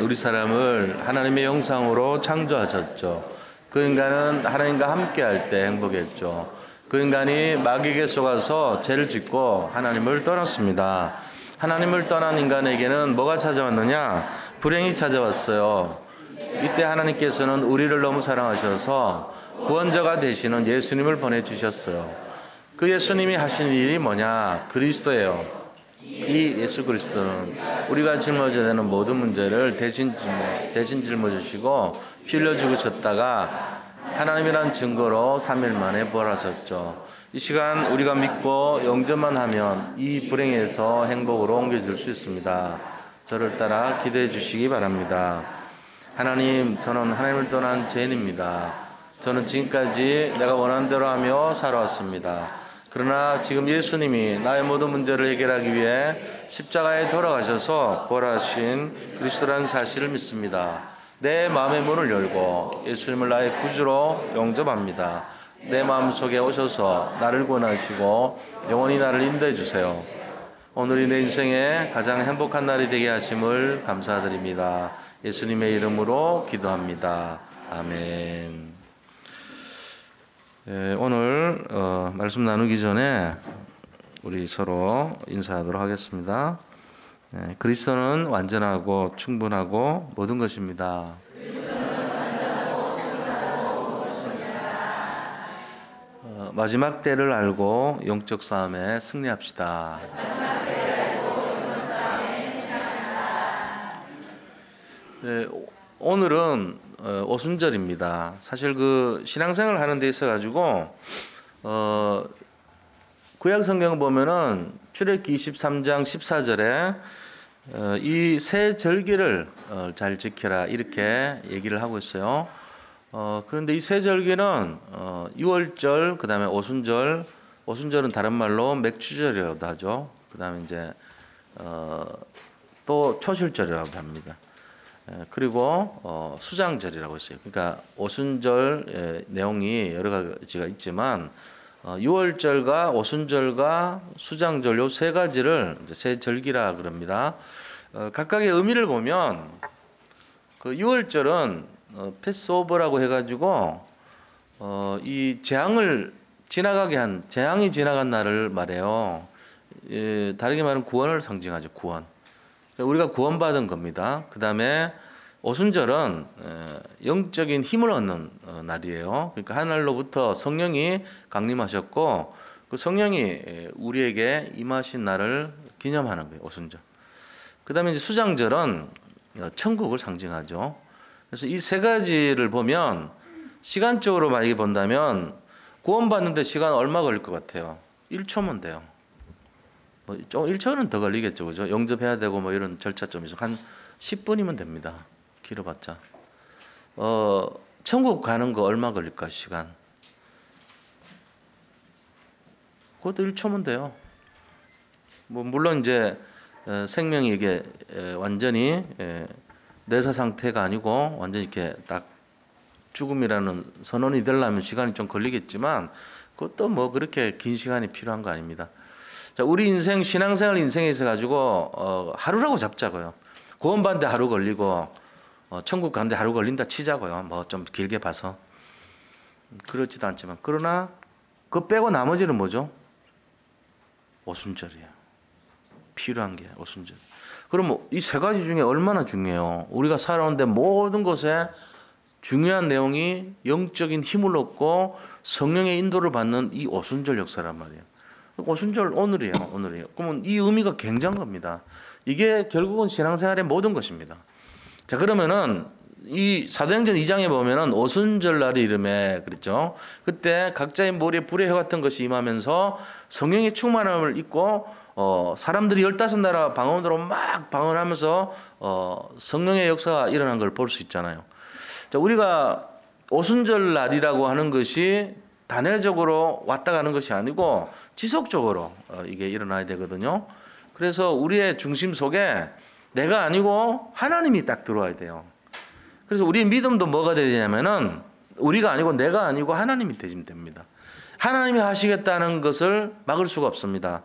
우리 사람을 하나님의 형상으로 창조하셨죠. 그 인간은 하나님과 함께할 때 행복했죠. 그 인간이 마귀에게 속아서 죄를 짓고 하나님을 떠났습니다. 하나님을 떠난 인간에게는 뭐가 찾아왔느냐? 불행이 찾아왔어요. 이때 하나님께서는 우리를 너무 사랑하셔서 구원자가 되시는 예수님을 보내주셨어요. 그 예수님이 하신 일이 뭐냐? 그리스도예요. 이 예수 그리스도는 우리가 짊어져야 되는 모든 문제를 대신 짊어지시고 피 흘려 죽으셨다가 하나님이란 증거로 3일 만에 부활하셨죠. 이 시간 우리가 믿고 영접만 하면 이 불행에서 행복으로 옮겨질 수 있습니다. 저를 따라 기도해 주시기 바랍니다. 하나님, 저는 하나님을 떠난 죄인입니다. 저는 지금까지 내가 원하는 대로 하며 살아왔습니다. 그러나 지금 예수님이 나의 모든 문제를 해결하기 위해 십자가에 돌아가셔서 부활하신 그리스도라는 사실을 믿습니다. 내 마음의 문을 열고 예수님을 나의 구주로 영접합니다. 내 마음속에 오셔서 나를 구원하시고 영원히 나를 인도해 주세요. 오늘이 내 인생의 가장 행복한 날이 되게 하심을 감사드립니다. 예수님의 이름으로 기도합니다. 아멘. 오늘 말씀 나누기 전에 우리 서로 인사하도록 하겠습니다. 그리스도는 완전하고 충분하고 모든 것입니다. 마지막 때를 알고 영적 싸움에 승리합시다. 오늘은 오순절입니다. 사실 그 신앙생활 하는 데 있어 가지고 구약 성경을 보면은 출애굽기 23장 14절에 이 세 절기를 잘 지켜라 이렇게 얘기를 하고 있어요. 그런데 이 세 절기는 유월절, 그다음에 오순절, 오순절은 다른 말로 맥추절이라고도 하죠. 그다음에 이제 또 초실절이라고도 합니다. 그리고 수장절이라고 있어요. 그러니까 오순절 내용이 여러 가지가 있지만 유월절과 오순절과 수장절 요 세 가지를 이제 세 절기라 그럽니다. 각각의 의미를 보면 그 유월절은 패스오버라고 해가지고 이 재앙을 지나가게 한 재앙이 지나간 날을 말해요. 다르게 말하면 구원을 상징하죠. 구원. 우리가 구원받은 겁니다. 그 다음에 오순절은 영적인 힘을 얻는 날이에요. 그러니까 하늘로부터 성령이 강림하셨고 그 성령이 우리에게 임하신 날을 기념하는 거예요. 오순절. 그 다음에 이제 수장절은 천국을 상징하죠. 그래서 이 세 가지를 보면 시간적으로 만약에 본다면 구원받는데 시간 얼마 걸릴 것 같아요? 1초면 돼요. 뭐 1초는 더 걸리겠죠, 그죠? 영접해야 되고 뭐 이런 절차 좀 있어. 한 10분이면 됩니다. 길어봤자. 천국 가는 거 얼마 걸릴까, 시간? 그것도 1초면 돼요. 뭐 물론 이제 생명이 이게 완전히 내사 상태가 아니고 완전히 이렇게 딱 죽음이라는 선언이 되려면 시간이 좀 걸리겠지만 그것도 뭐 그렇게 긴 시간이 필요한 거 아닙니다. 자, 우리 인생, 신앙생활 인생에 있어 가지고 하루라고 잡자고요. 구원받는데 하루 걸리고 천국 가는데 하루 걸린다 치자고요. 뭐 좀 길게 봐서. 그렇지도 않지만 그러나 그거 빼고 나머지는 뭐죠? 오순절이에요. 필요한 게 오순절. 그럼 이 세 가지 중에 얼마나 중요해요? 우리가 살아오는데 모든 것에 중요한 내용이 영적인 힘을 얻고 성령의 인도를 받는 이 오순절 역사란 말이에요. 오순절 오늘이에요. 그러면 이 의미가 굉장한 겁니다. 이게 결국은 신앙생활의 모든 것입니다. 자, 그러면은 이 사도행전 2장에 보면은 오순절 날의 이름에 그랬죠. 그때 각자의 머리에 불의 혀 같은 것이 임하면서 성령의 충만함을 입고 사람들이 15나라 방언으로 막 방언하면서 성령의 역사가 일어난 걸 볼 수 있잖아요. 자, 우리가 오순절 날이라고 하는 것이 단회적으로 왔다 가는 것이 아니고 지속적으로 이게 일어나야 되거든요. 그래서 우리의 중심 속에 내가 아니고 하나님이 딱 들어와야 돼요. 그래서 우리의 믿음도 뭐가 돼야 되냐면은 우리가 아니고 내가 아니고 하나님이 되시면 됩니다. 하나님이 하시겠다는 것을 막을 수가 없습니다.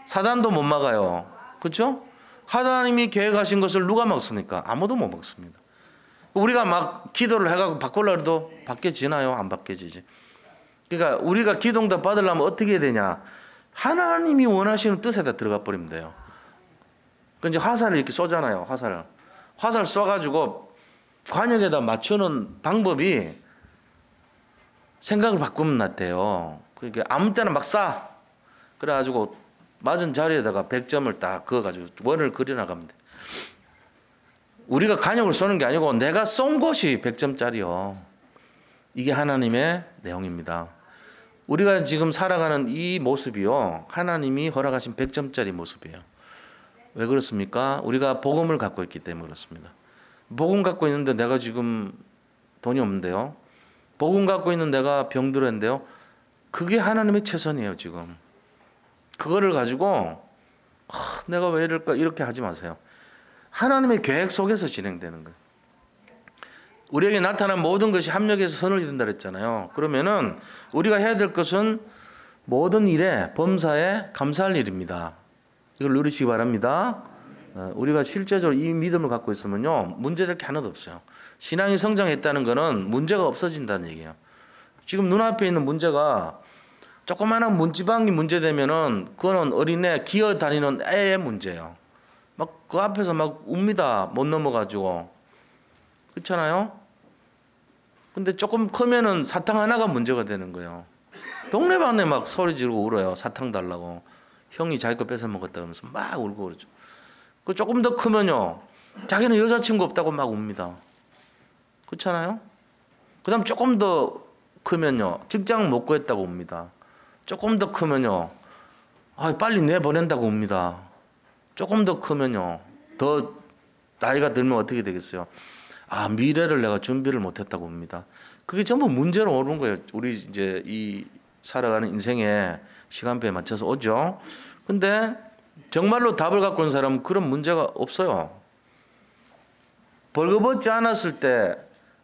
사단도 못 막아요. 그렇죠? 하나님이 계획하신 것을 누가 막습니까? 아무도 못 막습니다. 우리가 막 기도를 해가지고 바꾸려고 해도 바뀌어지나요? 안 바뀌어지지. 그러니까 우리가 기도응답 받으려면 어떻게 해야 되냐? 하나님이 원하시는 뜻에다 들어가 버리면 돼요. 그 이제 화살을 이렇게 쏘잖아요. 화살 쏴가지고 관역에다 맞추는 방법이 생각을 바꾸면 낫대요. 그러니까 아무 때나 막 쏴. 그래가지고 맞은 자리에다가 100점을 딱 그어가지고 원을 그려나가면 돼. 우리가 관역을 쏘는 게 아니고 내가 쏜 것이 100점짜리요. 이게 하나님의 내용입니다. 우리가 지금 살아가는 이 모습이요. 하나님이 허락하신 100점짜리 모습이에요. 왜 그렇습니까? 우리가 복음을 갖고 있기 때문에 그렇습니다. 복음 갖고 있는데 내가 지금 돈이 없는데요. 복음 갖고 있는 내가 병들었는데요. 그게 하나님의 최선이에요, 지금. 그거를 가지고 내가 왜 이럴까 이렇게 하지 마세요. 하나님의 계획 속에서 진행되는 거예요. 우리에게 나타난 모든 것이 합력해서 선을 이룬다 그랬잖아요. 그러면은 우리가 해야 될 것은 모든 일에 범사에 감사할 일입니다. 이걸 누리시기 바랍니다. 우리가 실제적으로 이 믿음을 갖고 있으면요. 문제될 게 하나도 없어요. 신앙이 성장했다는 것은 문제가 없어진다는 얘기예요. 지금 눈앞에 있는 문제가 조그마한 문지방이 문제되면은 그거는 어린애 기어 다니는 애의 문제예요. 막 그 앞에서 막 웁니다. 못 넘어가지고. 그렇잖아요? 근데 조금 크면은 사탕 하나가 문제가 되는 거예요. 동네방네 막 소리 지르고 울어요. 사탕 달라고. 형이 자기 거 뺏어 먹었다 그러면서 막 울고 그러죠. 그 조금 더 크면요. 자기는 여자친구 없다고 막 웁니다. 그렇잖아요? 그 다음 조금 더 크면요. 직장 못 구했다고 웁니다. 조금 더 크면요. 빨리 내보낸다고 웁니다. 조금 더 크면요. 더 나이가 들면 어떻게 되겠어요? 미래를 내가 준비를 못했다고 봅니다. 그게 전부 문제로 오는 거예요. 우리 이제 이 살아가는 인생의 시간표에 맞춰서 오죠. 근데 정말로 답을 갖고 있는 사람은 그런 문제가 없어요. 벌거벗지 않았을 때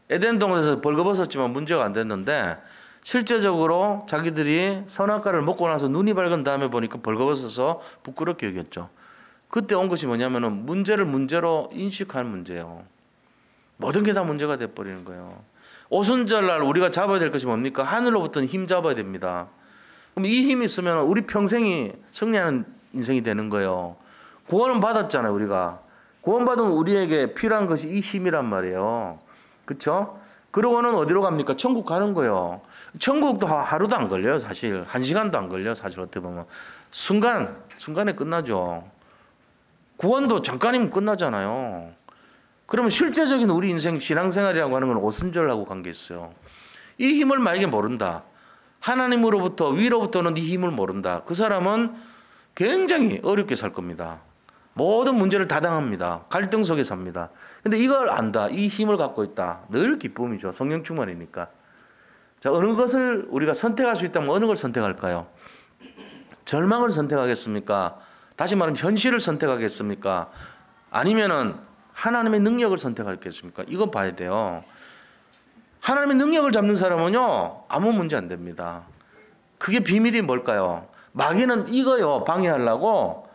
에덴 동산에서 벌거벗었지만 문제가 안 됐는데 실제적으로 자기들이 선악과를 먹고 나서 눈이 밝은 다음에 보니까 벌거벗어서 부끄럽게 여겼죠. 그때 온 것이 뭐냐면은 문제를 문제로 인식하는 문제예요. 모든 게 다 문제가 돼버리는 거예요. 오순절날 우리가 잡아야 될 것이 뭡니까? 하늘로부터는 힘 잡아야 됩니다. 그럼 이 힘이 있으면 우리 평생이 승리하는 인생이 되는 거예요. 구원은 받았잖아요, 우리가. 구원받으면 우리에게 필요한 것이 이 힘이란 말이에요. 그렇죠? 그러고는 어디로 갑니까? 천국 가는 거예요. 천국도 하루도 안 걸려요, 사실. 1시간도 안 걸려요, 사실 어떻게 보면. 순간에 끝나죠. 구원도 잠깐이면 끝나잖아요. 그러면 실제적인 우리 인생 신앙생활이라고 하는 건 오순절하고 관계 있어요. 이 힘을 만약에 모른다. 하나님으로부터 위로부터는 이 힘을 모른다. 그 사람은 굉장히 어렵게 살 겁니다. 모든 문제를 다 당합니다. 갈등 속에 삽니다. 근데 이걸 안다. 이 힘을 갖고 있다. 늘 기쁨이죠. 성령 충만이니까. 자, 어느 것을 우리가 선택할 수 있다면 어느 걸 선택할까요? 절망을 선택하겠습니까? 다시 말하면 현실을 선택하겠습니까? 아니면은 하나님의 능력을 선택하겠습니까? 이거 봐야 돼요. 하나님의 능력을 잡는 사람은요, 아무 문제 안 됩니다. 그게 비밀이 뭘까요? 마귀는 이거요, 방해하려고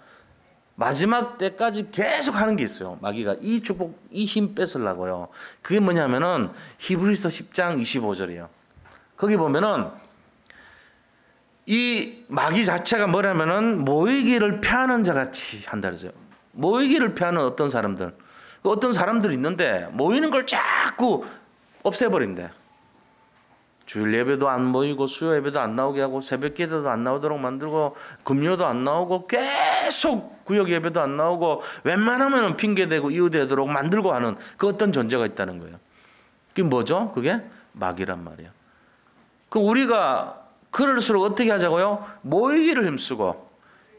마지막 때까지 계속 하는 게 있어요. 마귀가 이 축복, 이 힘 뺏으려고요. 그게 뭐냐면은 히브리서 10장 25절이에요. 거기 보면은 이 마귀 자체가 뭐냐면은 모이기를 피하는 자 같이 한다 그러죠. 모이기를 피하는 어떤 사람들이 있는데 모이는 걸 자꾸 없애버린대. 주일 예배도 안 모이고 수요 예배도 안 나오게 하고 새벽 기도도 안 나오도록 만들고 금요도 안 나오고 계속 구역 예배도 안 나오고 웬만하면 핑계대고 이유되도록 만들고 하는 그 어떤 존재가 있다는 거예요. 그게 뭐죠? 그게 마귀란 말이에요. 그 우리가 그럴수록 어떻게 하자고요? 모이기를 힘쓰고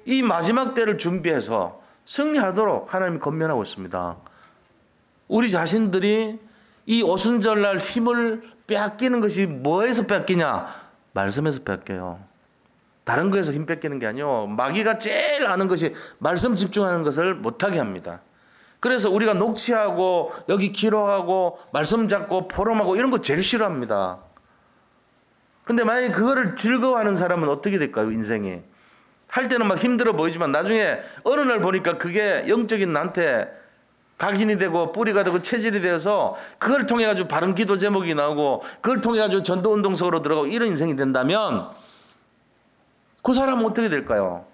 이 마지막 때를 준비해서 승리하도록 하나님이 권면하고 있습니다. 우리 자신들이 이 오순절날 힘을 빼앗기는 것이 뭐에서 뺏기냐? 말씀에서 뺏겨요. 다른 거에서 힘 뺏기는 게 아니요. 마귀가 제일 아는 것이 말씀 집중하는 것을 못하게 합니다. 그래서 우리가 녹취하고 여기 기록하고 말씀 잡고 포럼하고 이런 거 제일 싫어합니다. 근데 만약에 그거를 즐거워하는 사람은 어떻게 될까요? 인생이. 할 때는 막 힘들어 보이지만 나중에 어느 날 보니까 그게 영적인 나한테 각인이 되고 뿌리가 되고 체질이 되어서 그걸 통해 가지고 바른 기도 제목이 나오고 그걸 통해 가지고 전도 운동 속으로 들어가고 이런 인생이 된다면 그 사람은 어떻게 될까요?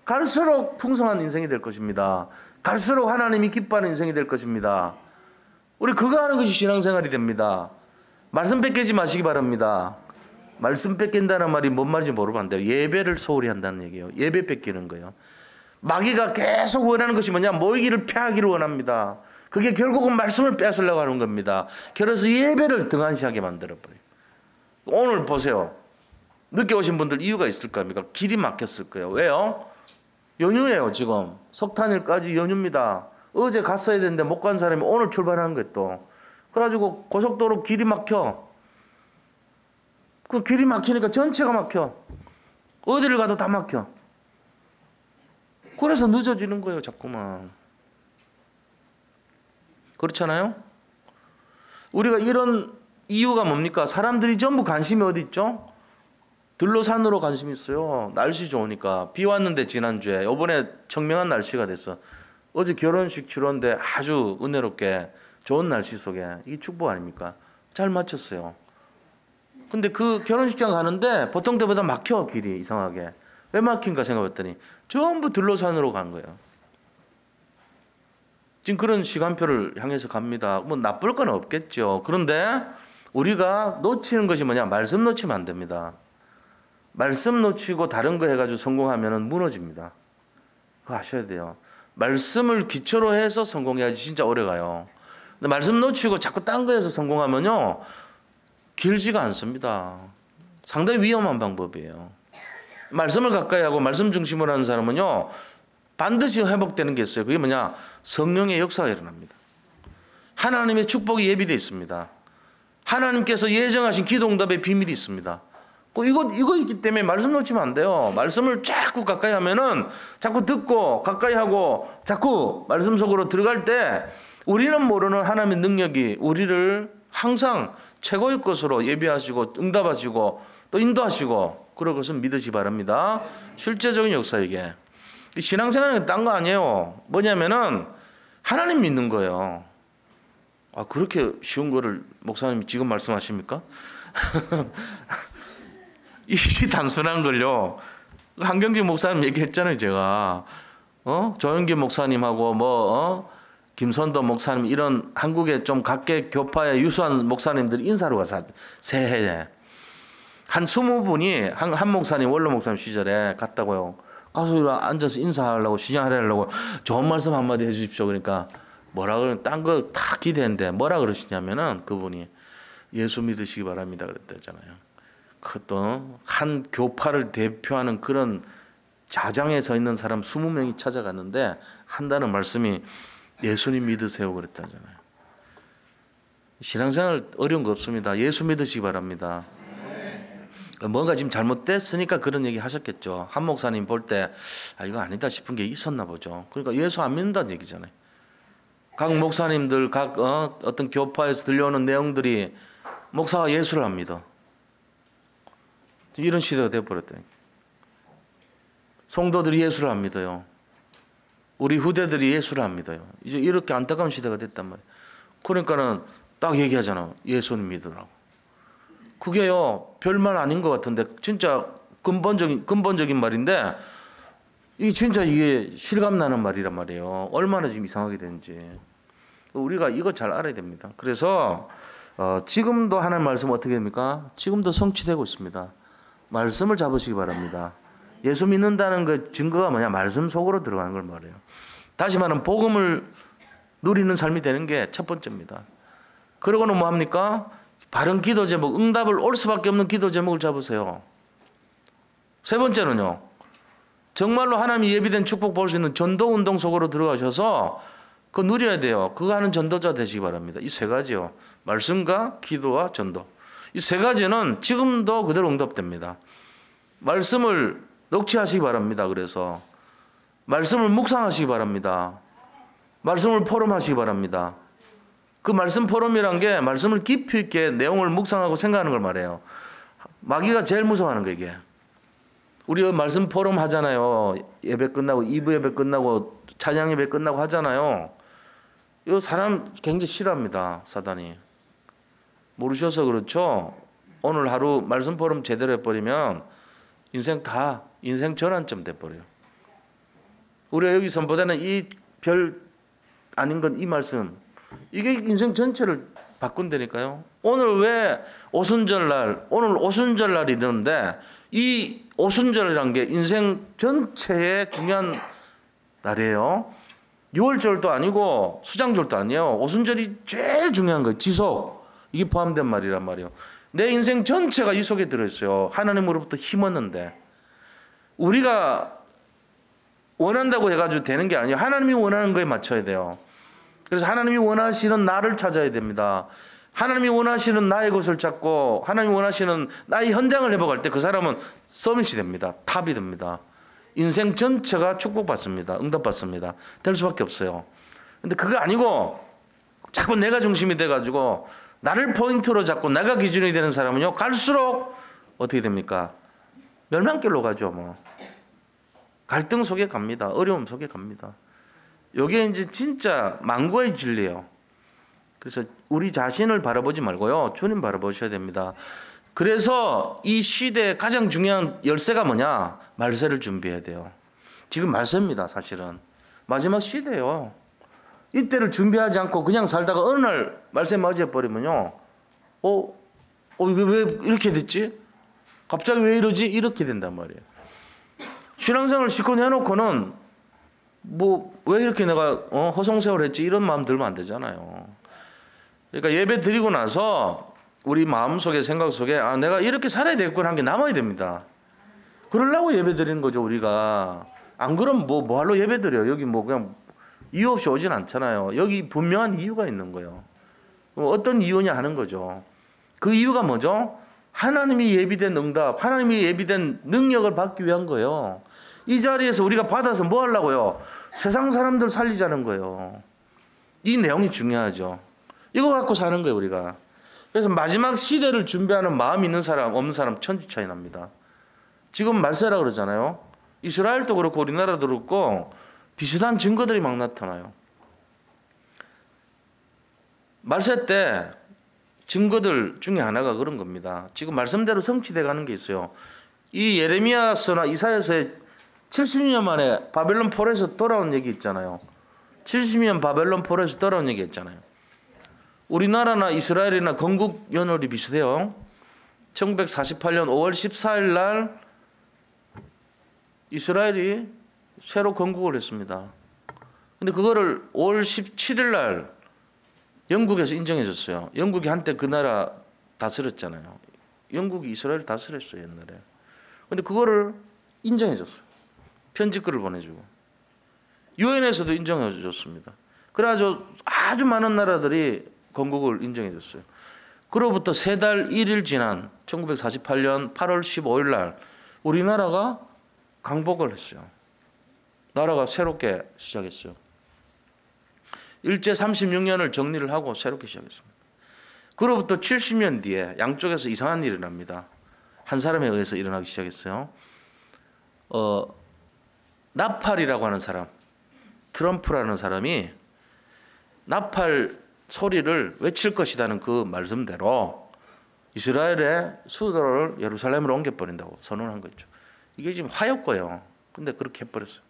갈수록 풍성한 인생이 될 것입니다. 갈수록 하나님이 기뻐하는 인생이 될 것입니다. 우리 그거 하는 것이 신앙생활이 됩니다. 말씀 뺏기지 마시기 바랍니다. 말씀 뺏긴다는 말이 뭔 말인지 모르겠는데요. 예배를 소홀히 한다는 얘기예요. 예배 뺏기는 거예요. 마귀가 계속 원하는 것이 뭐냐? 모이기를 패하기를 원합니다. 그게 결국은 말씀을 뺏으려고 하는 겁니다. 그래서 예배를 등한시하게 만들어버려요. 오늘 보세요. 늦게 오신 분들 이유가 있을 겁니까? 길이 막혔을 거예요. 왜요? 연휴예요. 지금 석탄일까지 연휴입니다. 어제 갔어야 되는데 못 간 사람이 오늘 출발하는 거예요. 또 그래가지고 고속도로 길이 막혀. 그 길이 막히니까 전체가 막혀. 어디를 가도 다 막혀. 그래서 늦어지는 거예요. 자꾸만. 그렇잖아요? 우리가 이런 이유가 뭡니까? 사람들이 전부 관심이 어디 있죠? 들로산으로 관심이 있어요. 날씨 좋으니까. 비 왔는데 지난주에. 이번에 청명한 날씨가 됐어. 어제 결혼식 치렀는데 아주 은혜롭게 좋은 날씨 속에. 이게 축복 아닙니까? 잘 맞췄어요. 근데 그 결혼식장 가는데 보통 때보다 막혀. 길이 이상하게. 왜 막힌가 생각했더니 전부 들로산으로 간 거예요. 지금 그런 시간표를 향해서 갑니다. 뭐 나쁠 건 없겠죠. 그런데 우리가 놓치는 것이 뭐냐? 말씀 놓치면 안 됩니다. 말씀 놓치고 다른 거 해가지고 성공하면 무너집니다. 그거 아셔야 돼요. 말씀을 기초로 해서 성공해야지 진짜 오래 가요. 근데 말씀 놓치고 자꾸 딴 거에서 성공하면요. 길지가 않습니다. 상당히 위험한 방법이에요. 말씀을 가까이 하고 말씀 중심으로 하는 사람은요. 반드시 회복되는 게 있어요. 그게 뭐냐? 성령의 역사가 일어납니다. 하나님의 축복이 예비되어 있습니다. 하나님께서 예정하신 기도 응답의 비밀이 있습니다. 이거 있기 때문에 말씀 놓치면 안 돼요. 말씀을 자꾸 가까이 하면은 자꾸 듣고 가까이 하고 자꾸 말씀 속으로 들어갈 때 우리는 모르는 하나님의 능력이 우리를 항상 최고의 것으로 예비하시고 응답하시고 또 인도하시고 그런 것을 믿으시기 바랍니다. 실제적인 역사 이게. 신앙생활은 딴 거 아니에요. 뭐냐면은 하나님 믿는 거예요. 아, 그렇게 쉬운 거를 목사님 지금 말씀하십니까? 이 단순한 걸요. 한경직 목사님 얘기했잖아요, 제가. 조영기 목사님하고 김선도 목사님 이런 한국의 좀 각계 교파의 유수한 목사님들이 인사로 가서 새해에 한 20분이 한 목사님 원로 목사님 시절에 갔다고요. 가서 앉아서 인사하려고 시장하려고 좋은 말씀 한마디 해 주십시오. 그러니까 뭐라 그러는 딴 거 다 기대했는데 뭐라 그러시냐면은 그분이 예수 믿으시기 바랍니다 그랬다잖아요. 그것도 한 교파를 대표하는 그런 자장에 서 있는 사람 20명이 찾아갔는데 한다는 말씀이 예수님 믿으세요 그랬다잖아요. 신앙생활 어려운 거 없습니다. 예수 믿으시기 바랍니다. 뭔가 지금 잘못됐으니까 그런 얘기 하셨겠죠. 한 목사님 볼 때 이거 아니다 싶은 게 있었나 보죠. 그러니까 예수 안 믿는다는 얘기잖아요. 각 목사님들 각 어떤 교파에서 들려오는 내용들이 목사가 예수를 안 믿어. 이런 시대가 되어버렸다니. 성도들이 예수를 안 믿어요. 우리 후대들이 예수를 안 믿어요. 이제 이렇게 안타까운 시대가 됐단 말이에요. 그러니까는 딱 얘기하잖아. 예수는 믿으라고. 그게요 별말 아닌 것 같은데 진짜 근본적인 말인데 이게 실감나는 말이란 말이에요. 얼마나 지금 이상하게 되는지 우리가 이거 잘 알아야 됩니다. 그래서 지금도 하나님 말씀 어떻게 됩니까? 지금도 성취되고 있습니다. 말씀을 잡으시기 바랍니다. 예수 믿는다는 그 증거가 뭐냐? 말씀 속으로 들어가는 걸 말해요. 다시 말하면 복음을 누리는 삶이 되는 게 첫 번째입니다. 그러고는 뭐 합니까? 바른 기도 제목, 응답을 올 수밖에 없는 기도 제목을 잡으세요. 세 번째는요. 정말로 하나님이 예비된 축복 볼 수 있는 전도 운동 속으로 들어가셔서 그거 누려야 돼요. 그거 하는 전도자 되시기 바랍니다. 이 세 가지요. 말씀과 기도와 전도. 이 세 가지는 지금도 그대로 응답됩니다. 말씀을 녹취하시기 바랍니다. 그래서 말씀을 묵상하시기 바랍니다. 말씀을 포럼하시기 바랍니다. 그 말씀 포럼이란 게 말씀을 깊이 있게 내용을 묵상하고 생각하는 걸 말해요. 마귀가 제일 무서워하는 거 이게. 우리 말씀 포럼 하잖아요. 예배 끝나고 2부 예배 끝나고 찬양 예배 끝나고 하잖아요. 이 사람 굉장히 싫어합니다. 사단이. 모르셔서 그렇죠. 오늘 하루 말씀 포럼 제대로 해버리면 인생 전환점 돼버려요. 우리가 여기 선포되는 이 별 아닌 건 이 말씀, 이게 인생 전체를 바꾼다니까요. 오늘 왜 오순절날, 오늘 오순절날이 이러는데 이 오순절이란 게 인생 전체의 중요한 날이에요. 6월절도 아니고 수장절도 아니에요. 오순절이 제일 중요한 거예요. 지속. 이게 포함된 말이란 말이에요. 내 인생 전체가 이 속에 들어있어요. 하나님으로부터 힘 얻는데. 우리가 원한다고 해가지고 되는 게 아니에요. 하나님이 원하는 거에 맞춰야 돼요. 그래서 하나님이 원하시는 나를 찾아야 됩니다. 하나님이 원하시는 나의 것을 찾고 하나님이 원하시는 나의 현장을 회복할 때 그 사람은 서밋이 됩니다. 탑이 됩니다. 인생 전체가 축복받습니다. 응답받습니다. 될 수밖에 없어요. 근데 그거 아니고 자꾸 내가 중심이 돼가지고 나를 포인트로 잡고 내가 기준이 되는 사람은요, 갈수록 어떻게 됩니까? 멸망길로 가죠. 뭐 갈등 속에 갑니다. 어려움 속에 갑니다. 이게 이제 진짜 망고의 진리예요. 그래서 우리 자신을 바라보지 말고요, 주님 바라보셔야 됩니다. 그래서 이 시대의 가장 중요한 열쇠가 뭐냐? 말세를 준비해야 돼요. 지금 말세입니다. 사실은 마지막 시대예요. 이때를 준비하지 않고 그냥 살다가 어느 날 말세 맞이해 버리면요, 왜 이렇게 됐지? 갑자기 왜 이러지? 이렇게 된단 말이에요. 신앙생활을 실컷 해놓고는 왜 이렇게 내가 허송세월 했지? 이런 마음 들면 안 되잖아요. 그러니까 예배 드리고 나서 우리 마음속에 생각 속에 내가 이렇게 살아야 되겠구나 한 게 남아야 됩니다. 그러려고 예배 드리는 거죠. 우리가 안 그러면 뭐하러 예배 드려요? 여기 그냥 이유 없이 오진 않잖아요. 여기 분명한 이유가 있는 거예요. 어떤 이유냐 하는 거죠. 그 이유가 뭐죠? 하나님이 예비된 응답, 하나님이 예비된 능력을 받기 위한 거예요. 이 자리에서 우리가 받아서 뭐 하려고요? 세상 사람들 살리자는 거예요. 이 내용이 중요하죠. 이거 갖고 사는 거예요, 우리가. 그래서 마지막 시대를 준비하는 마음 있는 사람, 없는 사람 천지 차이 납니다. 지금 말세라 그러잖아요. 이스라엘도 그렇고 우리나라도 그렇고 비슷한 증거들이 막 나타나요. 말세 때 증거들 중에 하나가 그런 겁니다. 지금 말씀대로 성취돼 가는 게 있어요. 이 예레미야서나 이사야서에 70년 만에 바벨론 폴에서 돌아온 얘기 있잖아요. 70년 바벨론 폴에서 돌아온 얘기 있잖아요. 우리나라나 이스라엘이나 건국 연월이 비슷해요. 1948년 5월 14일 날 이스라엘이 새로 건국을 했습니다. 근데 그거를 5월 17일 날 영국에서 인정해 줬어요. 영국이 한때 그 나라 다스렸잖아요. 영국이 이스라엘 다스렸어요, 옛날에. 근데 그거를 인정해 줬어요. 편지글을 보내주고. 유엔에서도 인정해 줬습니다. 그래가지고 아주 많은 나라들이 건국을 인정해 줬어요. 그로부터 3달 1일 지난 1948년 8월 15일 날 우리나라가 강복을 했어요. 나라가 새롭게 시작했어요. 일제 36년을 정리를 하고 새롭게 시작했습니다. 그로부터 70년 뒤에 양쪽에서 이상한 일이 납니다. 한 사람에 의해서 일어나기 시작했어요. 나팔이라고 하는 사람, 트럼프라는 사람이 나팔 소리를 외칠 것이라는 그 말씀대로 이스라엘의 수도를 예루살렘으로 옮겨버린다고 선언한 거죠. 이게 지금 화였고요. 근데 그렇게 해버렸어요.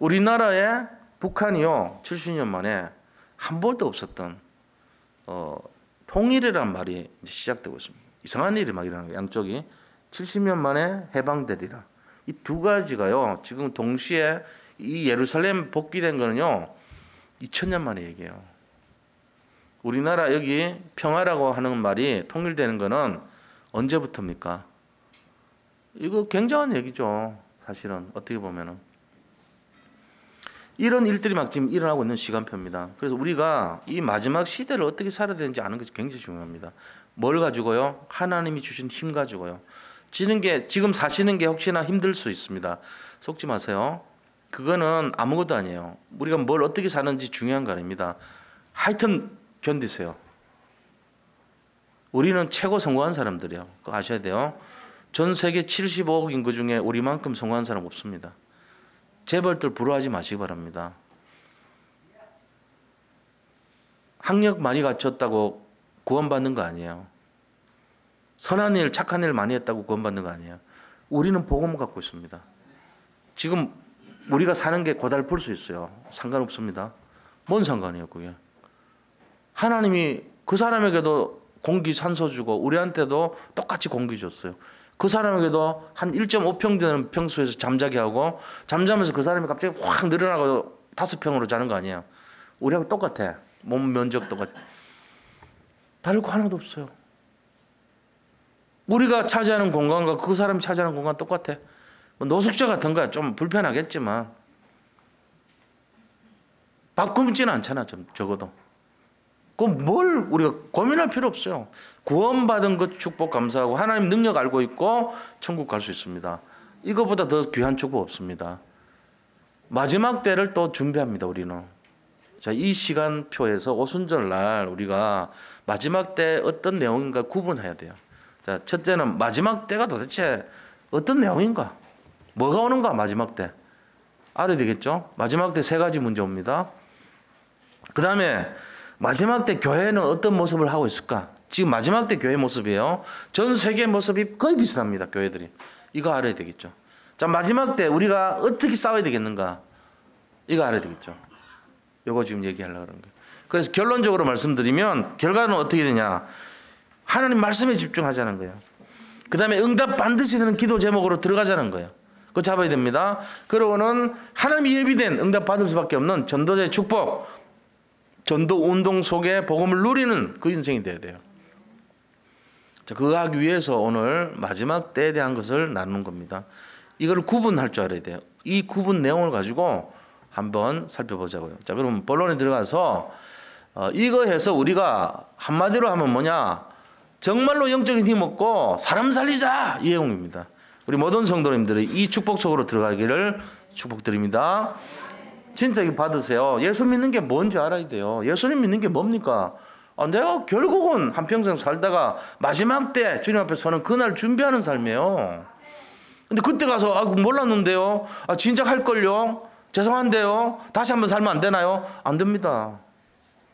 우리나라에 북한이요, 70년 만에 한 번도 없었던 통일이라는 말이 이제 시작되고 있습니다. 이상한 일이 막 일어나는 거예요. 양쪽이 70년 만에 해방되리라. 이 두 가지가요, 지금 동시에 이 예루살렘 복귀된 거는요, 2000년 만에 얘기해요. 우리나라 여기 평화라고 하는 말이 통일되는 거는 언제부터입니까? 이거 굉장한 얘기죠. 사실은 어떻게 보면은. 이런 일들이 막 지금 일어나고 있는 시간표입니다. 그래서 우리가 이 마지막 시대를 어떻게 살아야 되는지 아는 것이 굉장히 중요합니다. 뭘 가지고요? 하나님이 주신 힘 가지고요. 지금 사시는 게 혹시나 힘들 수 있습니다. 속지 마세요. 그거는 아무것도 아니에요. 우리가 뭘 어떻게 사는지 중요한 거 아닙니다. 하여튼 견디세요. 우리는 최고 성공한 사람들이에요. 그거 아셔야 돼요. 전 세계 75억 인구 중에 우리만큼 성공한 사람 없습니다. 재벌들 부러워하지 마시기 바랍니다. 학력 많이 갖췄다고 구원받는 거 아니에요. 선한 일, 착한 일 많이 했다고 구원받는 거 아니에요. 우리는 복음을 갖고 있습니다. 지금 우리가 사는 게 고달플 수 있어요. 상관없습니다. 뭔 상관이에요, 그게. 하나님이 그 사람에게도 공기, 산소 주고 우리한테도 똑같이 공기 줬어요. 그 사람에게도 한 1.5평 되는 평수에서 잠자게 하고 잠자면서 그 사람이 갑자기 확 늘어나고 5평으로 자는 거 아니에요. 우리하고 똑같아. 몸 면적 똑같아. 다를 거 하나도 없어요. 우리가 차지하는 공간과 그 사람이 차지하는 공간 똑같아. 뭐 노숙자 같은 거야. 좀 불편하겠지만 밥 굶지는 않잖아. 적어도. 그럼 뭘 우리가 고민할 필요 없어요. 구원받은 것 축복 감사하고 하나님 능력 알고 있고 천국 갈 수 있습니다. 이거보다 더 귀한 축복 없습니다. 마지막 때를 또 준비합니다. 우리는. 자, 이 시간표에서 오순절 날 우리가 마지막 때 어떤 내용인가 구분해야 돼요. 자, 첫째는 마지막 때가 도대체 어떤 내용인가? 뭐가 오는가? 마지막 때. 알아야 되겠죠? 마지막 때 3가지 문제 옵니다. 그 다음에 마지막 때 교회는 어떤 모습을 하고 있을까? 지금 마지막 때 교회 모습이에요. 전 세계 모습이 거의 비슷합니다. 교회들이. 이거 알아야 되겠죠. 자, 마지막 때 우리가 어떻게 싸워야 되겠는가? 이거 알아야 되겠죠. 이거 지금 얘기하려고 그런 거예요. 그래서 결론적으로 말씀드리면 결과는 어떻게 되냐? 하나님 말씀에 집중하자는 거예요. 그 다음에 응답 반드시 되는 기도 제목으로 들어가자는 거예요. 그거 잡아야 됩니다. 그러고는 하나님이 예비된 응답 받을 수밖에 없는 전도자의 축복, 전도 운동 속에 복음을 누리는 그 인생이 돼야 돼요. 자, 그거 하기 위해서 오늘 마지막 때에 대한 것을 나누는 겁니다. 이걸 구분할 줄 알아야 돼요. 이 구분 내용을 가지고 한번 살펴보자고요. 자, 그럼 본론에 들어가서 이거 해서 우리가 한마디로 하면 뭐냐? 정말로 영적인 힘 얻고 사람 살리자! 이 내용입니다. 우리 모든 성도님들이 이 축복 속으로 들어가기를 축복드립니다. 진짜 이거 받으세요. 예수 믿는 게 뭔지 알아야 돼요. 예수님 믿는 게 뭡니까? 내가 결국은 한평생 살다가 마지막 때 주님 앞에 서는 그날 준비하는 삶이에요. 근데 그때 가서 몰랐는데요. 진작 할걸요. 죄송한데요. 다시 한번 살면 안 되나요? 안 됩니다.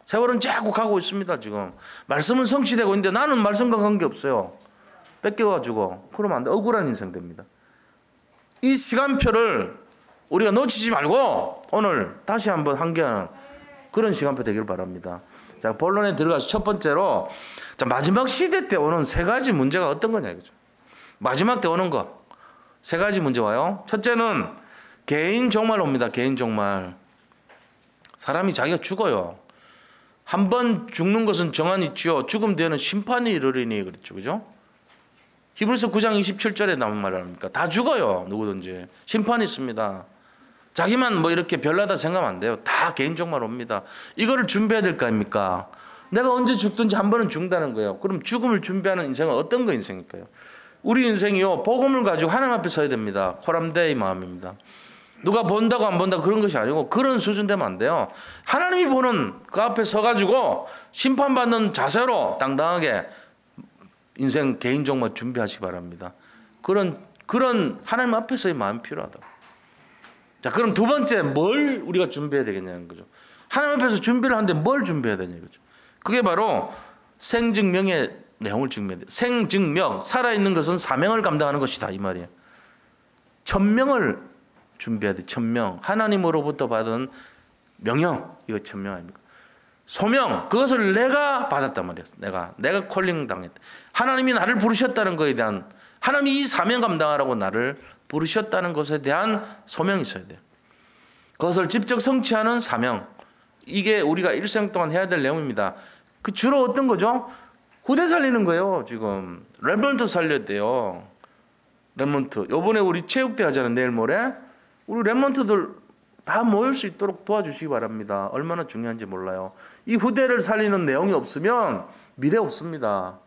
세월은 자꾸 가고 있습니다. 지금 말씀은 성취되고 있는데 나는 말씀과 관계없어요. 뺏겨가지고 그러면 안 돼. 억울한 인생 됩니다. 이 시간표를 우리가 놓치지 말고 오늘 다시 한번 환기하는 그런 시간표 되길 바랍니다. 자, 본론에 들어가서 첫 번째로 자, 마지막 시대 때 오는 3가지 문제가 어떤 거냐 이거죠. 마지막 때 오는 거 3가지 문제 와요. 첫째는 개인 종말 옵니다. 개인 종말. 사람이 자기가 죽어요. 한 번 죽는 것은 정한이 있죠. 죽음 뒤에는 심판이 이르리니 그랬죠. 그죠? 히브리서 9장 27절에 나온 말 아닙니까? 다 죽어요. 누구든지. 심판이 있습니다. 자기만 뭐 이렇게 별나다 생각하면 안 돼요. 다 개인 종말 옵니다. 이거를 준비해야 될 거 아닙니까? 내가 언제 죽든지 한 번은 죽는다는 거예요. 그럼 죽음을 준비하는 인생은 어떤 거 인생일까요? 우리 인생이요. 복음을 가지고 하나님 앞에 서야 됩니다. 호람대의 마음입니다. 누가 본다고 안 본다고 그런 것이 아니고 그런 수준 되면 안 돼요. 하나님이 보는 그 앞에 서가지고 심판받는 자세로 당당하게 인생 개인 종말 준비하시기 바랍니다. 그런 하나님 앞에서의 마음이 필요하다. 자, 그럼 두 번째 뭘 우리가 준비해야 되겠냐는 거죠. 하나님 앞에서 준비를 하는데 뭘 준비해야 되냐는 거죠. 그게 바로 생증명의 내용을 증명해야 돼요. 생증명, 살아있는 것은 사명을 감당하는 것이다 이 말이에요. 천명을 준비해야 돼. 천명. 하나님으로부터 받은 명령. 이거 천명 아닙니까? 소명. 그것을 내가 받았단 말이야. 내가 콜링 당했다. 하나님이 나를 부르셨다는 것에 대한 하나님이 이 사명 감당하라고 나를 부르셨다는 것에 대한 소명이 있어야 돼요. 그것을 직접 성취하는 사명. 이게 우리가 일생 동안 해야 될 내용입니다. 그 주로 어떤 거죠? 후대 살리는 거예요. 지금 렘넌트 살려야 돼요. 렘넌트. 요번에 우리 체육대 하잖아요. 내일 모레. 우리 렘넌트들 다 모일 수 있도록 도와주시기 바랍니다. 얼마나 중요한지 몰라요. 이 후대를 살리는 내용이 없으면 미래 없습니다.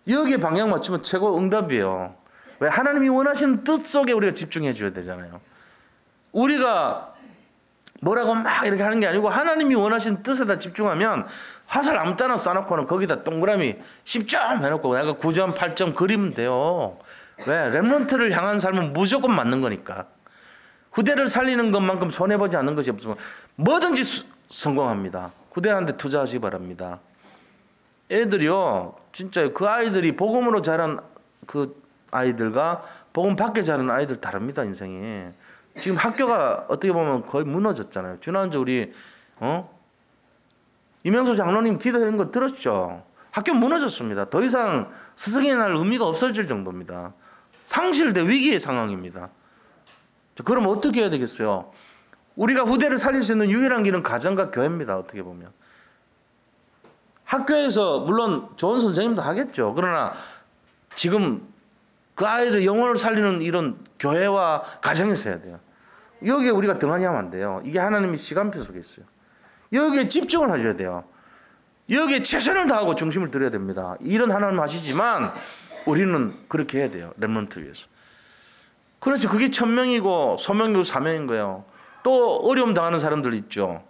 여기에 방향 맞추면 최고 응답이에요. 왜? 하나님이 원하시는 뜻 속에 우리가 집중해 줘야 되잖아요. 우리가 뭐라고 막 이렇게 하는 게 아니고 하나님이 원하시는 뜻에다 집중하면 화살 아무 때나 쏴놓고는 거기다 동그라미 10점 해놓고 내가 9점 8점 그리면 돼요. 왜? 렘넌트를 향한 삶은 무조건 맞는 거니까. 후대를 살리는 것만큼 손해보지 않는 것이 없으면 뭐든지 성공합니다. 후대한테 투자하시기 바랍니다. 애들이요, 진짜 그 아이들이 복음으로 자란 그 아이들과 복음 밖에 자란 아이들 다릅니다, 인생이. 지금 학교가 어떻게 보면 거의 무너졌잖아요. 지난주 우리 이명수 장로님 기도한 거 들었죠? 학교 무너졌습니다. 더 이상 스승이 날 의미가 없어질 정도입니다. 상실된 위기의 상황입니다. 그럼 어떻게 해야 되겠어요? 우리가 후대를 살릴 수 있는 유일한 길은 가정과 교회입니다. 어떻게 보면. 학교에서 물론 좋은 선생님도 하겠죠. 그러나 지금 그 아이들 영혼을 살리는 이런 교회와 가정에서 해야 돼요. 여기에 우리가 등한히 하면 안 돼요. 이게 하나님의 시간표 속에 있어요. 여기에 집중을 하셔야 돼요. 여기에 최선을 다하고 중심을 들여야 됩니다. 일은 하나님 하시지만 우리는 그렇게 해야 돼요. 렘넌트 위해서. 그래서 그게 천명이고 소명이고 사명인 거예요. 또 어려움 당하는 사람들 있죠.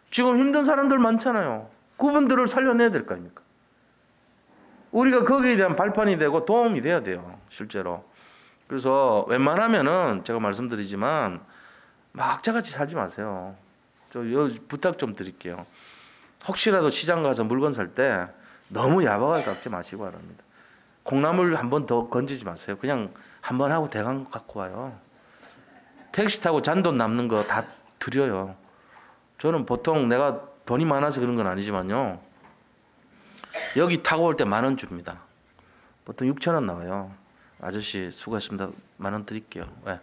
지금 힘든 사람들 많잖아요. 그분들을 살려내야 될 거 아닙니까? 우리가 거기에 대한 발판이 되고 도움이 돼야 돼요. 실제로. 그래서 웬만하면은 제가 말씀드리지만 막 악자같이 살지 마세요. 저 부탁 좀 드릴게요. 혹시라도 시장 가서 물건 살 때 너무 야박하게 깎지 마시고 바랍니다. 콩나물 한 번 더 건지지 마세요. 그냥 한 번 하고 대강 갖고 와요. 택시 타고 잔돈 남는 거 다 드려요. 저는 보통 내가 돈이 많아서 그런 건 아니지만요. 여기 타고 올 때 10,000원 줍니다. 보통 6,000원 나와요. 아저씨 수고하셨습니다. 10,000원 드릴게요. 왜?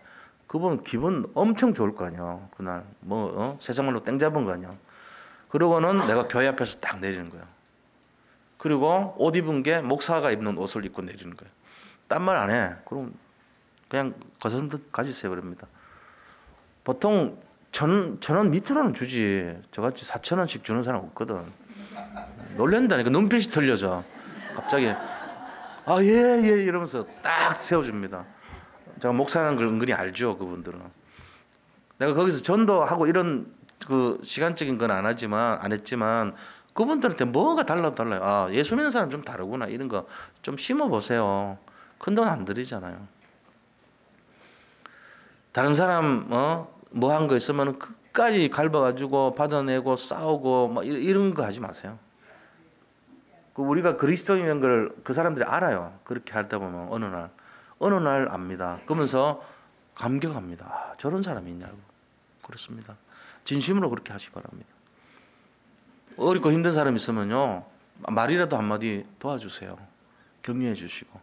그분 기분 엄청 좋을 거 아니야. 그날 세상 말로 땡 잡은 거 아니야. 그러고는 내가 교회 앞에서 딱 내리는 거예요. 그리고 옷 입은 게 목사가 입는 옷을 입고 내리는 거예요. 딴 말 안 해. 그럼 그냥 거스름 듯 가지세요. 그럽니다. 보통 1,000원 밑으로는 주지. 저같이 4,000원씩 주는 사람 없거든. 놀란다니까. 눈빛이 틀려져. 갑자기 예 이러면서 딱 세워줍니다. 제가 목사라는 걸 은근히 알죠. 그분들은. 내가 거기서 전도하고 이런 그 시간적인 건 안 했지만 그분들한테 뭐가 달라요. 예수 믿는 사람 좀 다르구나. 이런 거 좀 심어보세요. 큰 돈 안 들이잖아요. 다른 사람 뭐 한 거 있으면 끝까지 갈봐가지고 받아내고 싸우고 막 이런 거 하지 마세요. 우리가 그리스도인인 걸 그 사람들이 알아요. 그렇게 하다 보면 어느 날 압니다. 그러면서 감격합니다. 저런 사람이 있냐고. 그렇습니다. 진심으로 그렇게 하시기 바랍니다. 어렵고 힘든 사람 있으면요. 말이라도 한마디 도와주세요. 격려해 주시고.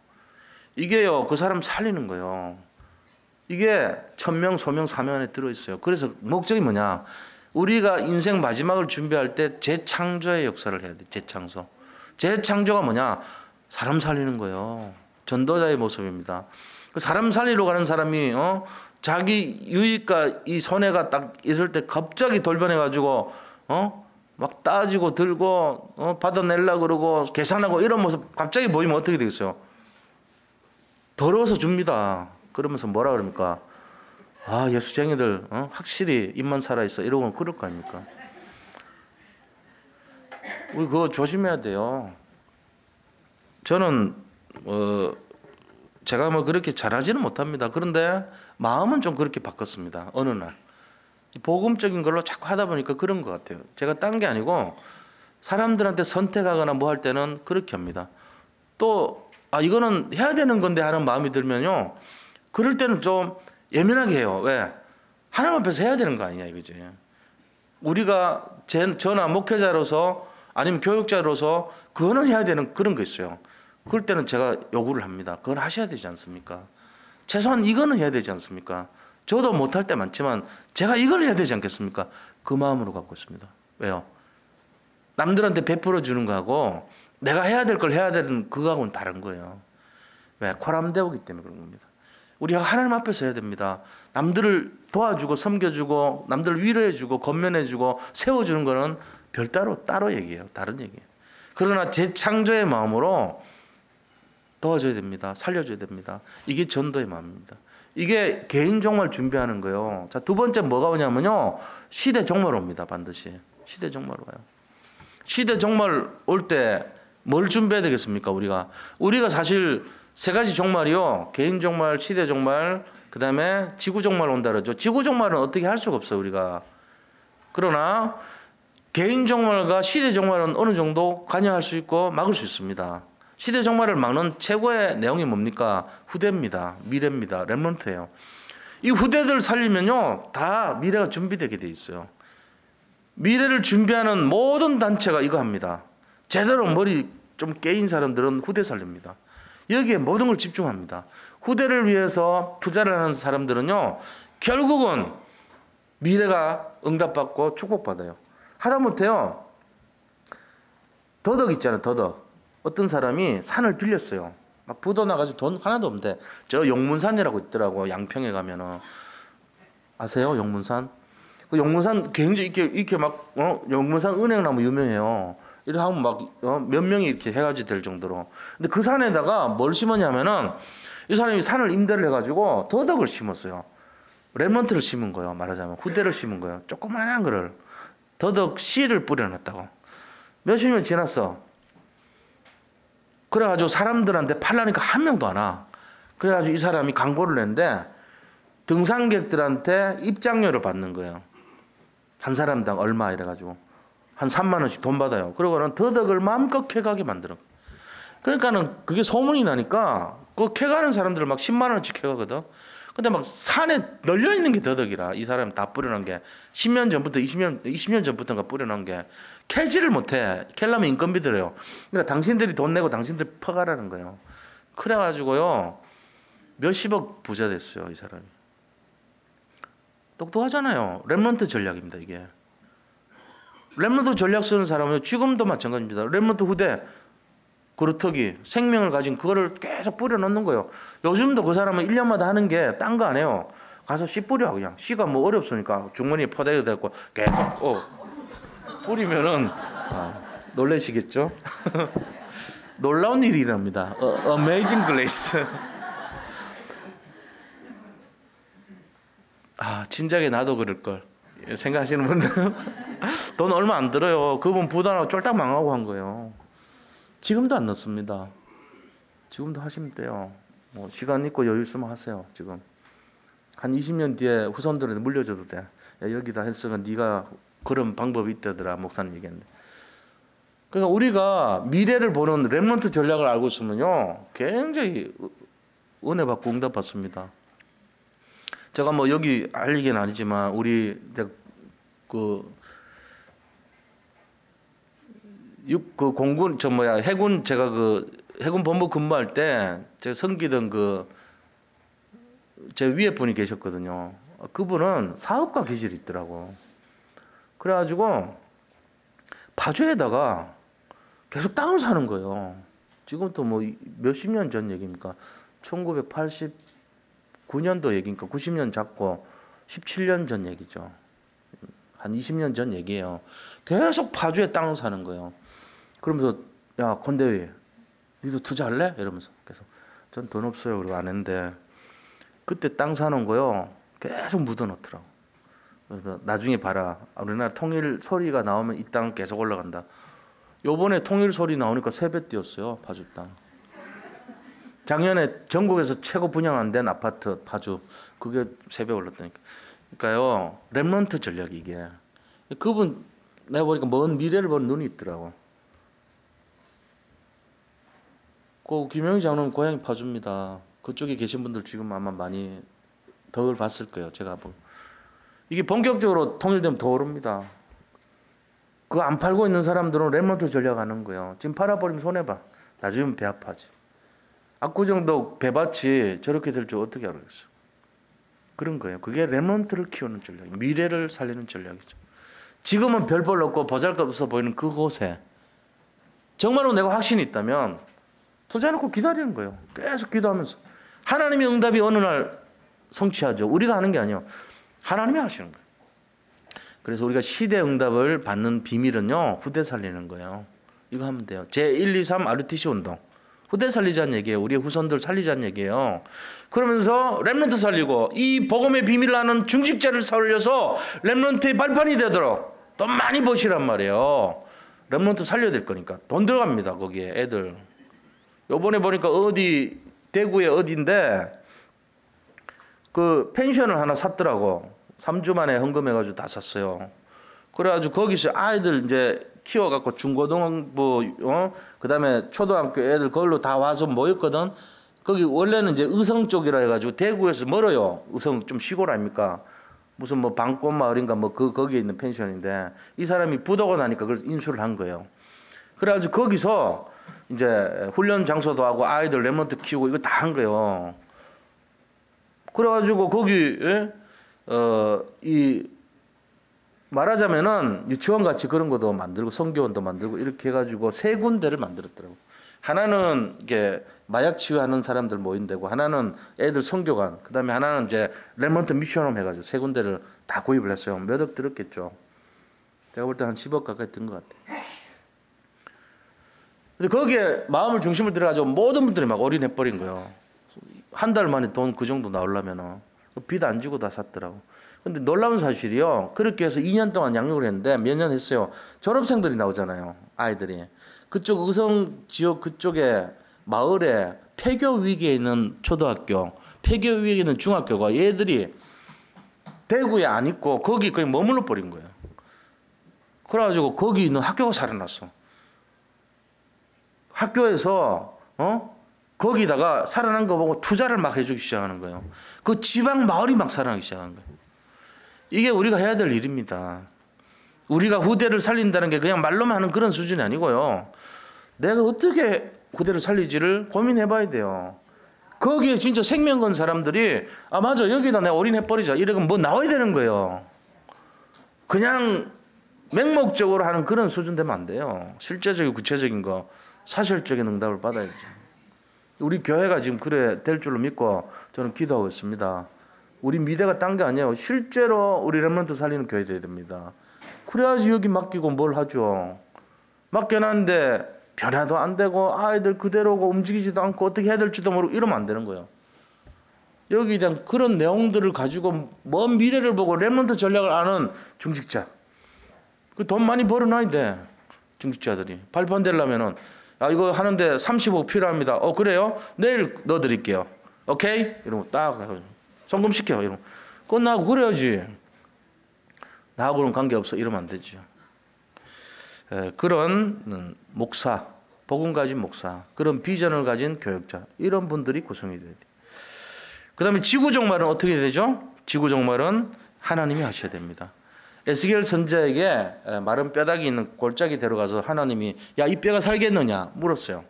이게요. 그 사람 살리는 거예요. 이게 천명, 소명, 사명 안에 들어있어요. 그래서 목적이 뭐냐. 우리가 인생 마지막을 준비할 때 재창조의 역사를 해야 돼. 재창조. 재창조가 뭐냐. 사람 살리는 거예요. 전도자의 모습입니다. 사람 살리러 가는 사람이 자기 유익과 이 손해가 딱 있을 때 갑자기 돌변해가지고 막 따지고 들고 받아내려고 그러고 계산하고 이런 모습 갑자기 보이면 어떻게 되겠어요? 더러워서 줍니다. 그러면서 뭐라 그럽니까? 예수쟁이들 확실히 입만 살아있어 이러고 그럴 거 아닙니까? 우리 그거 조심해야 돼요. 저는 제가 뭐 그렇게 잘하지는 못합니다. 그런데 마음은 좀 그렇게 바꿨습니다. 어느 날 복음적인 걸로 자꾸 하다 보니까 그런 것 같아요. 제가 딴 게 아니고 사람들한테 선택하거나 뭐 할 때는 그렇게 합니다. 또 이거는 해야 되는 건데 하는 마음이 들면요. 그럴 때는 좀 예민하게 해요. 왜? 하나님 앞에서 해야 되는 거 아니냐 이거지. 우리가 저나 목회자로서 아니면 교육자로서 그거는 해야 되는 그런 거 있어요. 그럴 때는 제가 요구를 합니다. 그건 하셔야 되지 않습니까? 최소한 이거는 해야 되지 않습니까? 저도 못할 때 많지만 제가 이걸 해야 되지 않겠습니까? 그 마음으로 갖고 있습니다. 왜요? 남들한테 베풀어 주는 거하고 내가 해야 될 걸 해야 되는 그거하고는 다른 거예요. 왜? 코람되오기 때문에 그런 겁니다. 우리가 하나님 앞에서 해야 됩니다. 남들을 도와주고 섬겨주고 남들을 위로해주고 건면해주고 세워주는 거는 따로 얘기해요. 다른 얘기예요. 그러나 재창조의 마음으로 도와줘야 됩니다. 살려줘야 됩니다. 이게 전도의 마음입니다. 이게 개인 종말 준비하는 거예요. 자, 두 번째 뭐가 오냐면요. 시대 종말 옵니다. 반드시. 시대 종말 와요. 시대 종말 올 때 뭘 준비해야 되겠습니까? 우리가 사실 세 가지 종말이요. 개인 종말, 시대 종말, 그 다음에 지구 종말 온다 그러죠. 지구 종말은 어떻게 할 수가 없어요, 우리가. 그러나 개인 종말과 시대 종말은 어느 정도 관여할 수 있고 막을 수 있습니다. 시대 종말을 막는 최고의 내용이 뭡니까? 후대입니다. 미래입니다. 렘넌트예요. 이 후대들 살리면요, 다 미래가 준비되게 돼 있어요. 미래를 준비하는 모든 단체가 이거 합니다. 제대로 머리 좀 깨인 사람들은 후대 살립니다. 여기에 모든 걸 집중합니다. 후대를 위해서 투자를 하는 사람들은요, 결국은 미래가 응답받고 축복받아요. 하다못해요, 더덕 있잖아요, 더덕. 어떤 사람이 산을 빌렸어요. 막 부도 나가지고 돈 하나도 없는데, 저 용문산이라고 있더라고, 양평에 가면은. 아세요, 용문산? 그 용문산 굉장히 이렇게 막, 용문산 은행나무 유명해요. 이렇게 하면 막, 몇 명이 이렇게 해가지고 될 정도로. 근데 그 산에다가 뭘 심었냐면은, 이 사람이 산을 임대를 해가지고 더덕을 심었어요. 렘넌트를 심은 거예요, 말하자면. 후대를 심은 거예요. 조그만한 거를. 더덕 씨를 뿌려놨다고. 몇십 년 지났어. 그래가지고 사람들한테 팔라니까 한 명도 안 와. 그래가지고 이 사람이 광고를 냈는데 등산객들한테 입장료를 받는 거예요. 한 사람당 얼마 이래가지고 한 3만 원씩 돈 받아요. 그러고는 더덕을 마음껏 캐가게 만들어. 그러니까는 그게 소문이 나니까 그 캐가는 사람들 막 10만 원씩 캐가거든. 근데 막 산에 널려 있는 게 더덕이라. 이 사람 다 뿌려놓은 게 10년 전부터 20년 전부터인가 뿌려놓은 게 캐지를 못해. 캐려면 인건비 들어요. 그러니까 당신들이 돈 내고 당신들 퍼가라는 거예요. 그래가지고요, 몇십억 부자 됐어요, 이 사람이. 똑똑하잖아요. 렘넌트 전략입니다, 이게. 렘넌트 전략 쓰는 사람은 지금도 마찬가지입니다. 렘넌트 후대, 그루터기, 생명을 가진 그거를 계속 뿌려놓는 거예요. 요즘도 그 사람은 1년마다 하는 게 딴 거 안 해요. 가서 씨 뿌려, 그냥. 씨가 뭐 어렵으니까 주머니에 포대가 되고 계속 뿌리면은, 놀라시겠죠? 놀라운 일이랍니다. Amazing Grace. 진작에 나도 그럴걸. 생각하시는 분들은 돈 얼마 안 들어요. 그분 부담하고 쫄딱 망하고 한 거예요. 지금도 안 넣습니다. 지금도 하시면 돼요. 뭐 시간 있고 여유 있으면 하세요. 지금 한 20년 뒤에 후손들한테 물려줘도 돼. 야, 여기다 했으면 네가 그런 방법이 있다더라, 목사님 얘기했는데. 그러니까 우리가 미래를 보는 렘넌트 전략을 알고 있으면요, 굉장히 은혜 받고 응답 받습니다. 제가 뭐 여기 알리긴 아니지만 우리 공군 해군, 제가 해군 본부 근무할 때 제가 섬기던 제 위에 분이 계셨거든요. 그분은 사업가 기질이 있더라고. 그래가지고 파주에다가 계속 땅을 사는 거예요. 지금부터 뭐 몇십 년 전 얘기입니까? 1989년도 얘기니까 90년 잡고 17년 전 얘기죠. 한 20년 전 얘기예요. 계속 파주에 땅을 사는 거예요. 그러면서 야, 권대위, 니도 투자할래? 이러면서 계속 전 돈 없어요. 그리고 안 했는데 그때 땅 사놓은 거요, 계속 묻어놓더라고. 그래서 나중에 봐라. 우리나라 통일 소리가 나오면 이 땅 계속 올라간다. 요번에 통일 소리 나오니까 3배 뛰었어요, 파주 땅. 작년에 전국에서 최고 분양 안 된 아파트 파주, 그게 3배 올랐다니까. 그러니까요, 렘넌트 전략이 이게. 그분 내가 보니까 먼 미래를 보는 눈이 있더라고. 그 김영희 장로님 고향이 파주입니다. 그쪽에 계신 분들 지금 아마 많이 덕을 봤을 거예요. 제가 이게 본격적으로 통일되면 더 오릅니다. 그거 안 팔고 있는 사람들은 렘넌트 전략하는 거예요. 지금 팔아버리면 손해봐. 나중에 배 아파지. 압구정도 배밭이 저렇게 될 줄 어떻게 알았겠어. 그런 거예요. 그게 렘넌트를 키우는 전략, 미래를 살리는 전략이죠. 지금은 별 볼 없고 보잘것없어 보이는 그곳에 정말로 내가 확신이 있다면 투자해놓고 기다리는 거예요. 계속 기도하면서. 하나님의 응답이 어느 날 성취하죠. 우리가 하는 게 아니에요. 하나님이 하시는 거예요. 그래서 우리가 시대 응답을 받는 비밀은요, 후대 살리는 거예요. 이거 하면 돼요. 제1, 2, 3 RUTC 운동. 후대 살리자는 얘기예요. 우리의 후손들 살리자는 얘기예요. 그러면서 렘넌트 살리고 이 복음의 비밀을 아는 중직자를 살려서 렘넌트의 발판이 되도록 돈 많이 버시란 말이에요. 렘넌트 살려야 될 거니까 돈 들어갑니다. 거기에 애들. 요번에 보니까 어디 대구에 어딘데 그 펜션을 하나 샀더라고. 3주 만에 헌금해가지고 다 샀어요. 그래가지고 거기서 아이들 이제 키워갖고 중고등부, 그다음에 초등학교 애들 거기로 다 와서 모였거든. 거기 원래는 이제 의성 쪽이라 해가지고 대구에서 멀어요. 의성 좀 시골 아닙니까? 무슨 뭐 방꽃 마을인가 뭐 거기에 있는 펜션인데 이 사람이 부도가 나니까 그걸 인수를 한 거예요. 그래가지고 거기서 이제 훈련 장소도 하고 아이들 랩런트 키우고 이거 다 한 거예요. 그래가지고 거기 이 말하자면은 유치원 같이 그런 것도 만들고 성교원도 만들고 이렇게 해가지고 세 군데를 만들었더라고. 하나는 이게 마약 치유하는 사람들 모인 데고, 하나는 애들 성교관, 그다음에 하나는 이제 랩런트 미션홈 해가지고 세 군데를 다 구입을 했어요. 몇 억 들었겠죠. 제가 볼 때 한 10억 가까이 든 것 같아요. 근데 거기에 마음을 중심을 들어가지고 모든 분들이 막 올인해 버린 거예요. 한 달 만에 돈 그 정도 나오려면은 빚 안 지고 다 샀더라고. 근데 놀라운 사실이요. 그렇게 해서 2년 동안 양육을 했는데 몇 년 했어요. 졸업생들이 나오잖아요. 아이들이. 그쪽 의성 지역 그쪽에 마을에 폐교 위기에 있는 초등학교, 폐교 위기에 있는 중학교가 얘들이 대구에 안 있고 거기 거의 머물러 버린 거예요. 그래가지고 거기 있는 학교가 살아났어. 학교에서 거기다가 살아난 거 보고 투자를 막 해주기 시작하는 거예요. 그 지방 마을이 막 살아나기 시작한 거예요. 이게 우리가 해야 될 일입니다. 우리가 후대를 살린다는 게 그냥 말로만 하는 그런 수준이 아니고요. 내가 어떻게 후대를 살리지를 고민해 봐야 돼요. 거기에 진짜 생명 건 사람들이 아 맞아 여기다 내가 올인해 버리자 이러면 뭐 나와야 되는 거예요. 그냥 맹목적으로 하는 그런 수준 되면 안 돼요. 실제적이고 구체적인 거 사실적인 응답을 받아야죠. 우리 교회가 지금 그래 될 줄로 믿고 저는 기도하고 있습니다. 우리 미대가 딴 게 아니에요. 실제로 우리 렘넌트 살리는 교회 돼야 됩니다. 그래야지 여기 맡기고 뭘 하죠. 맡겨놨는데 변화도 안 되고 아이들 그대로고 움직이지도 않고 어떻게 해야 될지도 모르고 이러면 안 되는 거예요. 여기에 대한 그런 내용들을 가지고 먼 미래를 보고 렘넌트 전략을 아는 중직자. 그 돈 많이 벌어놔야 돼. 중직자들이. 발판 되려면은 아 이거 하는데 30억 필요합니다. 그래요? 내일 넣어드릴게요. 오케이? 이러면 딱 송금시켜. 이러면 끝나고 그래야지. 나하고는 관계없어. 이러면 안 되죠. 그런 목사, 복음 가진 목사, 그런 비전을 가진 교역자 이런 분들이 구성이 돼야 돼요. 그 다음에 지구종말은 어떻게 되죠? 지구종말은 하나님이 하셔야 됩니다. 에스겔 선지자에게 마른 뼈다귀 있는 골짜기 데려가서 하나님이 야, 이 뼈가 살겠느냐 물었어요.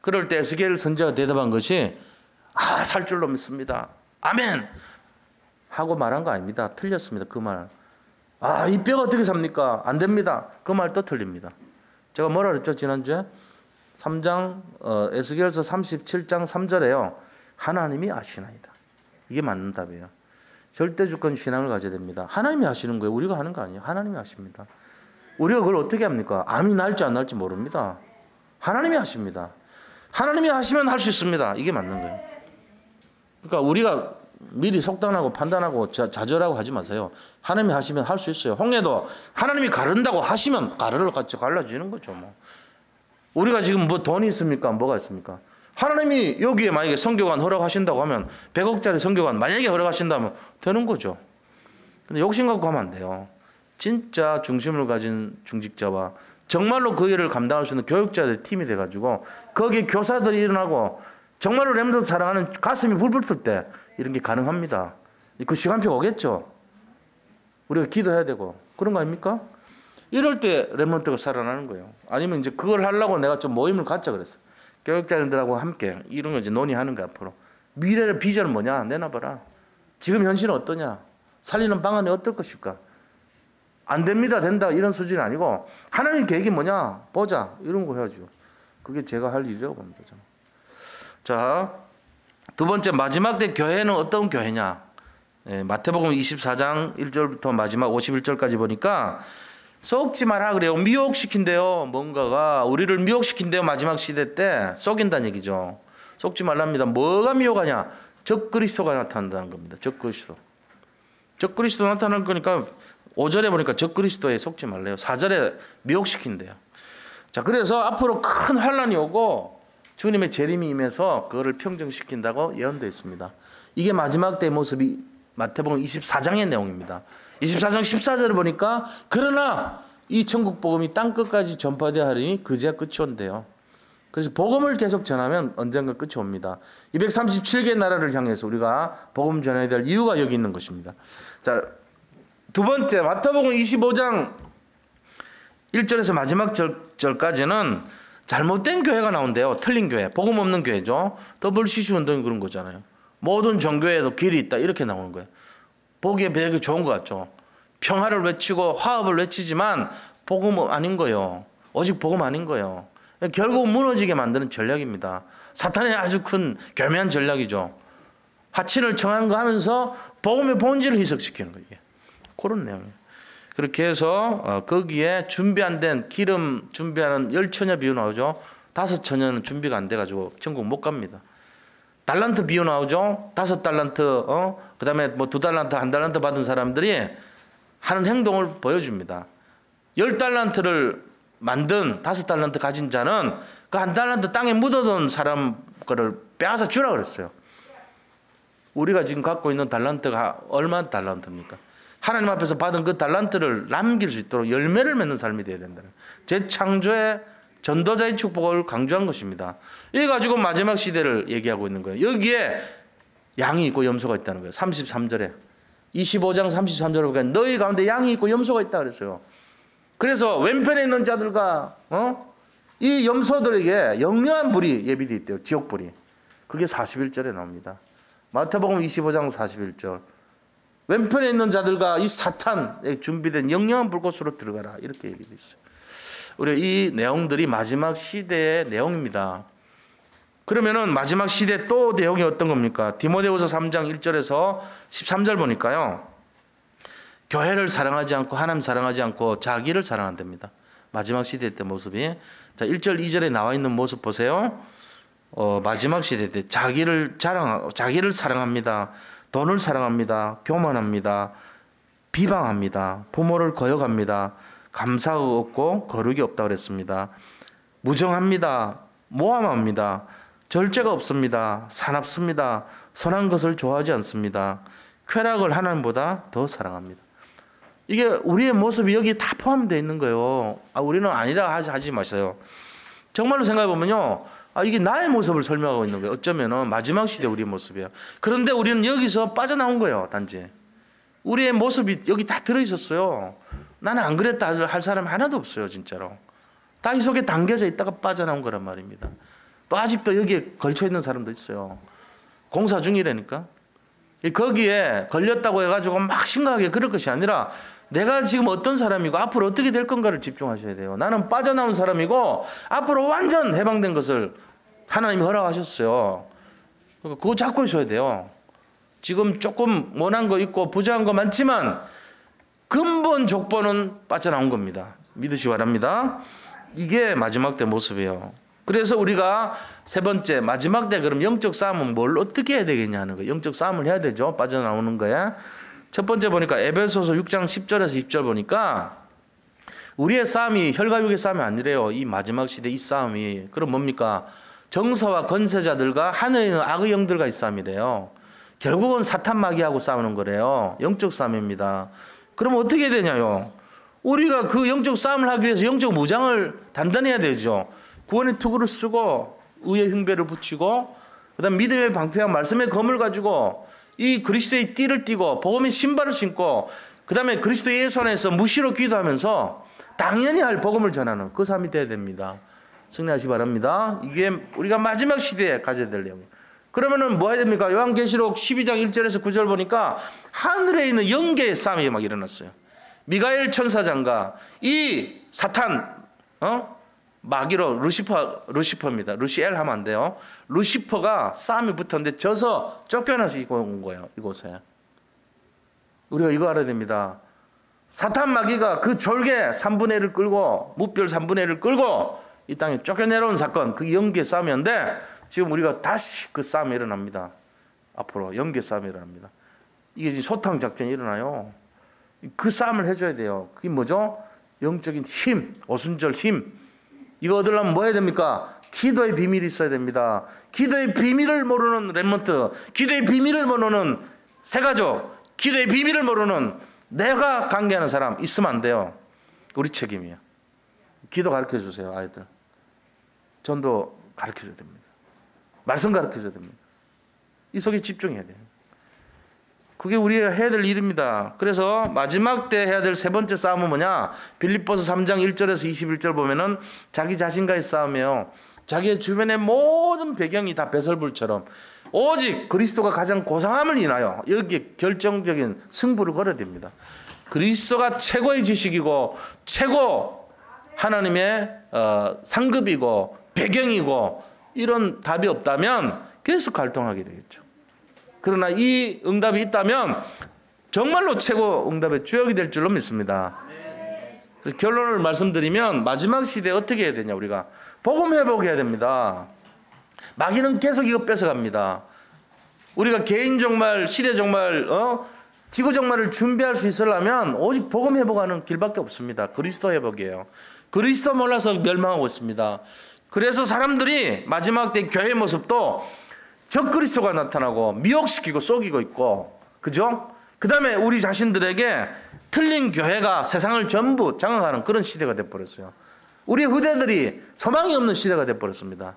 그럴 때 에스겔 선지자가 대답한 것이 살 줄로 믿습니다. 아멘! 하고 말한 거 아닙니다. 틀렸습니다. 그 말. 이 뼈가 어떻게 삽니까? 안 됩니다. 그 말 또 틀립니다. 제가 뭐라 그랬죠? 지난주에 3장 에스겔서 37장 3절에요. 하나님이 아시나이다. 이게 맞는 답이에요. 절대주권 신앙을 가져야 됩니다. 하나님이 하시는 거예요. 우리가 하는 거 아니에요. 하나님이 하십니다. 우리가 그걸 어떻게 합니까? 암이 날지 안 날지 모릅니다. 하나님이 하십니다. 하나님이 하시면 할 수 있습니다. 이게 맞는 거예요. 그러니까 우리가 미리 속단하고 판단하고 좌절하고 하지 마세요. 하나님이 하시면 할 수 있어요. 홍해도 하나님이 가른다고 하시면 가르를 같이 갈라지는 거죠. 뭐. 우리가 지금 뭐 돈이 있습니까? 뭐가 있습니까? 하나님이 여기에 만약에 선교관 허락하신다고 하면 100억짜리 선교관 만약에 허락하신다면 되는 거죠. 근데 욕심 갖고 하면 안 돼요. 진짜 중심을 가진 중직자와 정말로 그 일을 감당할 수 있는 교육자들 팀이 돼가지고 거기에 교사들이 일어나고 정말로 렘넌트 사랑하는 가슴이 불불 뜰 때 이런 게 가능합니다. 그 시간표가 오겠죠. 우리가 기도해야 되고 그런 거 아닙니까? 이럴 때 렘넌트가 살아나는 거예요. 아니면 이제 그걸 하려고 내가 좀 모임을 갖자 그랬어. 교육자님들하고 함께 이런 거 이제 논의하는 거 앞으로. 미래의 비전은 뭐냐? 내놔봐라. 지금 현실은 어떠냐? 살리는 방안이 어떨 것일까? 안 됩니다. 된다. 이런 수준이 아니고 하나님 계획이 뭐냐? 보자. 이런 거 해야죠. 그게 제가 할 일이라고 봅니다. 저는. 자, 두 번째 마지막 때 교회는 어떤 교회냐? 마태복음 24장 1절부터 마지막 51절까지 보니까 속지 마라 그래요. 미혹시킨대요. 뭔가가 우리를 미혹시킨대요. 마지막 시대 때 속인다는 얘기죠. 속지 말랍니다. 뭐가 미혹하냐? 적그리스도가 나타난다는 겁니다. 적그리스도. 적그리스도 나타날 거니까 5절에 보니까 적그리스도에 속지 말래요. 4절에 미혹시킨대요. 자, 그래서 앞으로 큰 환란이 오고 주님의 재림이 임해서 그거를 평정시킨다고 예언되어 있습니다. 이게 마지막 때의 모습이 마태복음 24장의 내용입니다. 24장 14절을 보니까 그러나 이 천국 복음이 땅끝까지 전파되어 하리니 그제야 끝이 온대요. 그래서 복음을 계속 전하면 언젠가 끝이 옵니다. 237개의 나라를 향해서 우리가 복음 전해야 될 이유가 여기 있는 것입니다. 자, 두 번째 마태복음 25장 1절에서 마지막 절까지는 잘못된 교회가 나온대요. 틀린 교회, 복음 없는 교회죠. WCC 운동이 그런 거잖아요. 모든 종교에도 길이 있다 이렇게 나오는 거예요. 보기에 되게 좋은 것 같죠. 평화를 외치고 화합을 외치지만 복음 아닌 거예요. 오직 복음 아닌 거예요. 결국 무너지게 만드는 전략입니다. 사탄의 아주 큰 교묘한 전략이죠. 화친을 청하는 거 하면서 복음의 본질을 희석시키는 거예요. 그런 내용이에요. 그렇게 해서 거기에 준비 안 된 기름 준비하는 10처녀 비유 나오죠. 5처녀는 준비가 안 돼가지고 천국 못 갑니다. 달란트 비유 나오죠. 5달란트 그 다음에 뭐 2달란트 1달란트 받은 사람들이 하는 행동을 보여줍니다. 10달란트를 만든 5달란트 가진 자는 그 1달란트 땅에 묻어둔 사람 거를 빼앗아 주라 그랬어요. 우리가 지금 갖고 있는 달란트가 얼마 달란트입니까? 하나님 앞에서 받은 그 달란트를 남길 수 있도록 열매를 맺는 삶이 되어야 된다는 재창조의 전도자의 축복을 강조한 것입니다. 이거 가지고 마지막 시대를 얘기하고 있는 거예요. 여기에 양이 있고 염소가 있다는 거예요. 33절에 25장 33절에 보니까 너희 가운데 양이 있고 염소가 있다 그랬어요. 그래서 왼편에 있는 자들과 이 염소들에게 영영한 불이 예비되어 있대요. 지옥불이. 그게 41절에 나옵니다. 마태복음 25장 41절. 왼편에 있는 자들과 이 사탄에 준비된 영영한 불꽃으로 들어가라. 이렇게 얘기되어 있어요. 우리 이 내용들이 마지막 시대의 내용입니다. 그러면은 마지막 시대 또 내용이 어떤 겁니까? 디모데후서 3장 1절에서 13절 보니까요. 교회를 사랑하지 않고 하나님 사랑하지 않고 자기를 사랑한답니다. 마지막 시대 때 모습이. 자, 1절 2절에 나와 있는 모습 보세요. 마지막 시대 때 자기를 사랑합니다. 돈을 사랑합니다. 교만합니다. 비방합니다. 부모를 거역합니다. 감사가 없고 거룩이 없다고 그랬습니다. 무정합니다. 모함합니다. 절제가 없습니다. 사납습니다. 선한 것을 좋아하지 않습니다. 쾌락을 하나님보다 더 사랑합니다. 이게 우리의 모습이 여기 다 포함되어 있는 거예요. 우리는 아니라 하지 마세요. 정말로 생각해 보면요. 이게 나의 모습을 설명하고 있는 거예요. 어쩌면은 마지막 시대 우리의 모습이에요. 그런데 우리는 여기서 빠져나온 거예요. 단지. 우리의 모습이 여기 다 들어있었어요. 나는 안 그랬다 할 사람 하나도 없어요. 진짜로. 다 이 속에 담겨져 있다가 빠져나온 거란 말입니다. 또 아직도 여기에 걸쳐 있는 사람도 있어요. 공사 중이라니까. 거기에 걸렸다고 해가지고 막 심각하게 그럴 것이 아니라 내가 지금 어떤 사람이고 앞으로 어떻게 될 건가를 집중하셔야 돼요. 나는 빠져나온 사람이고 앞으로 완전 해방된 것을 하나님이 허락하셨어요. 그거 잡고 있어야 돼요. 지금 조금 모난 거 있고 부정한 거 많지만 근본 족보는 빠져나온 겁니다. 믿으시 바랍니다. 이게 마지막 때 모습이에요. 그래서 우리가 세 번째 마지막 때 그럼 영적 싸움은 뭘 어떻게 해야 되겠냐 하는 거예요. 영적 싸움을 해야 되죠. 빠져나오는 거야. 첫 번째 보니까 에베소서 6장 10절에서 20절 보니까 우리의 싸움이 혈과육의 싸움이 아니래요. 이 마지막 시대 이 싸움이. 그럼 뭡니까? 정사와 권세자들과 하늘에 있는 악의 영들과의 싸움이래요. 결국은 사탄 마귀하고 싸우는 거래요. 영적 싸움입니다. 그럼 어떻게 해야 되냐요? 우리가 그 영적 싸움을 하기 위해서 영적 무장을 단단히 해야 되죠. 구원의 투구를 쓰고 의의 흉배를 붙이고 그다음 믿음의 방패와 말씀의 검을 가지고 이 그리스도의 띠를 띠고 복음의 신발을 신고 그다음에 그리스도 예수 안에서 무시로 기도하면서 당연히 할 복음을 전하는 그 삶이 돼야 됩니다. 승리하시기 바랍니다. 이게 우리가 마지막 시대에 가져야 될 내용이에요. 그러면은 뭐 해야 됩니까? 요한계시록 12장 1절에서 9절 보니까 하늘에 있는 영계의 싸움이 막 일어났어요. 미가엘 천사장과 이 사탄 마귀로 루시퍼입니다. 루시엘 하면 안 돼요. 루시퍼가 싸움이 붙었는데 져서 쫓겨나서 온 거예요. 이곳에. 우리가 이거 알아야 됩니다. 사탄 마귀가 그 졸개 3분의 1을 끌고 무별 3분의 1을 끌고 이 땅에 쫓겨내려온 사건 그 영계 싸움이었는데 지금 우리가 다시 그 싸움이 일어납니다. 앞으로 영계 싸움이 일어납니다. 이게 지금 소탕 작전이 일어나요. 그 싸움을 해줘야 돼요. 그게 뭐죠? 영적인 힘, 오순절 힘. 이거 얻으려면 뭐 해야 됩니까? 기도의 비밀이 있어야 됩니다. 기도의 비밀을 모르는 렘넌트, 기도의 비밀을 모르는 새가족, 기도의 비밀을 모르는 내가 관계하는 사람 있으면 안 돼요. 우리 책임이에요. 기도 가르쳐 주세요, 아이들. 전도 가르쳐 줘야 됩니다. 말씀 가르쳐 줘야 됩니다. 이 속에 집중해야 돼요. 그게 우리가 해야 될 일입니다. 그래서 마지막 때 해야 될 세 번째 싸움은 뭐냐? 빌립보서 3장 1절에서 21절 보면은 자기 자신과의 싸움이에요. 자기의 주변의 모든 배경이 다 배설불처럼 오직 그리스도가 가장 고상함을 인하여 여기에 결정적인 승부를 걸어야 됩니다. 그리스도가 최고의 지식이고 최고 하나님의 상급이고 배경이고 이런 답이 없다면 계속 갈등하게 되겠죠. 그러나 이 응답이 있다면 정말로 최고 응답의 주역이 될 줄로 믿습니다. 그래서 결론을 말씀드리면 마지막 시대에 어떻게 해야 되냐, 우리가 복음 회복해야 됩니다. 마귀는 계속 이거 뺏어갑니다. 우리가 개인 종말, 시대 종말, 지구 종말을 준비할 수 있으려면 오직 복음 회복하는 길밖에 없습니다. 그리스도 회복이에요. 그리스도 몰라서 멸망하고 있습니다. 그래서 사람들이 마지막 때 교회 모습도 적 그리스도가 나타나고 미혹시키고 속이고 있고, 그죠? 그 다음에 우리 자신들에게 틀린 교회가 세상을 전부 장악하는 그런 시대가 돼버렸어요. 우리 후대들이 소망이 없는 시대가 돼버렸습니다.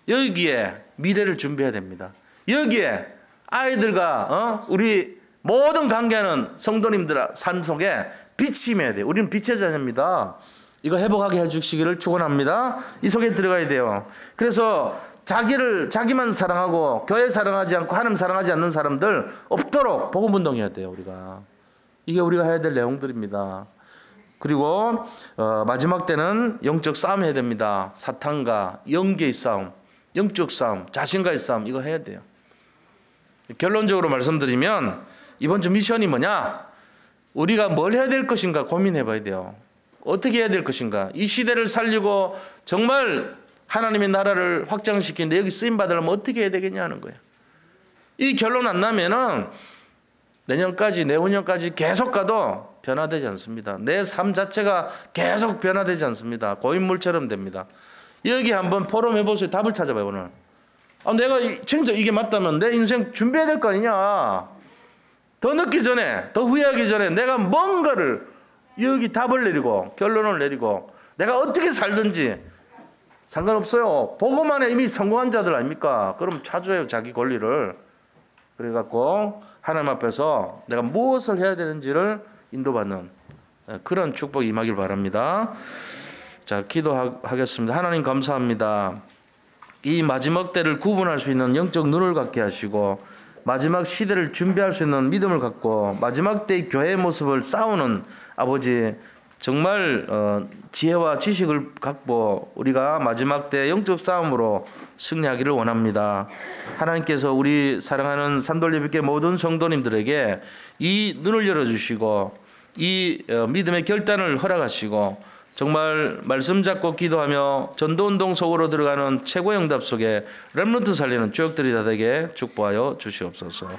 여기에 미래를 준비해야 됩니다. 여기에 아이들과 우리 모든 관계하는 성도님들 삶 속에 빛이 임해야 돼요. 우리는 빛의 자녀입니다. 이거 회복하게 해주시기를 축원합니다. 이 속에 들어가야 돼요. 그래서 자기만 사랑하고 교회 사랑하지 않고 하나님 사랑하지 않는 사람들 없도록 복음 운동해야 돼요. 이게 우리가 해야 될 내용들입니다. 그리고 마지막 때는 영적 싸움 해야 됩니다. 사탄과 영계의 싸움, 영적 싸움, 자신과의 싸움, 이거 해야 돼요. 결론적으로 말씀드리면 이번 주 미션이 뭐냐? 우리가 뭘 해야 될 것인가 고민해 봐야 돼요. 어떻게 해야 될 것인가? 이 시대를 살리고 정말 하나님의 나라를 확장시키는데 여기 쓰임받으려면 어떻게 해야 되겠냐는 거예요. 이 결론 안 나면은 내년까지, 내후년까지 계속 가도 변화되지 않습니다. 내 삶 자체가 계속 변화되지 않습니다. 고인물처럼 됩니다. 여기 한번 포럼 해보세요. 답을 찾아봐요, 오늘. 내가 진짜 이게 맞다면 내 인생 준비해야 될 거 아니냐. 더 늦기 전에, 더 후회하기 전에 내가 뭔가를 여기 답을 내리고 결론을 내리고 내가 어떻게 살든지 상관없어요. 복음 안에 이미 성공한 자들 아닙니까? 그럼 찾아요, 자기 권리를. 그래갖고 하나님 앞에서 내가 무엇을 해야 되는지를 인도받는 그런 축복이 임하길 바랍니다. 자, 기도하겠습니다. 하나님 감사합니다. 이 마지막 때를 구분할 수 있는 영적 눈을 갖게 하시고 마지막 시대를 준비할 수 있는 믿음을 갖고 마지막 때의 교회의 모습을 싸우는 아버지, 정말 지혜와 지식을 갖고 우리가 마지막 때 영적 싸움으로 승리하기를 원합니다. 하나님께서 우리 사랑하는 산돌예비교회 모든 성도님들에게 이 눈을 열어주시고 이 믿음의 결단을 허락하시고 정말 말씀 잡고 기도하며 전도운동 속으로 들어가는 최고의 응답 속에 렘넌트 살리는 주역들이 다 되게 축복하여 주시옵소서.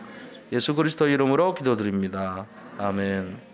예수 그리스도 이름으로 기도드립니다. 아멘.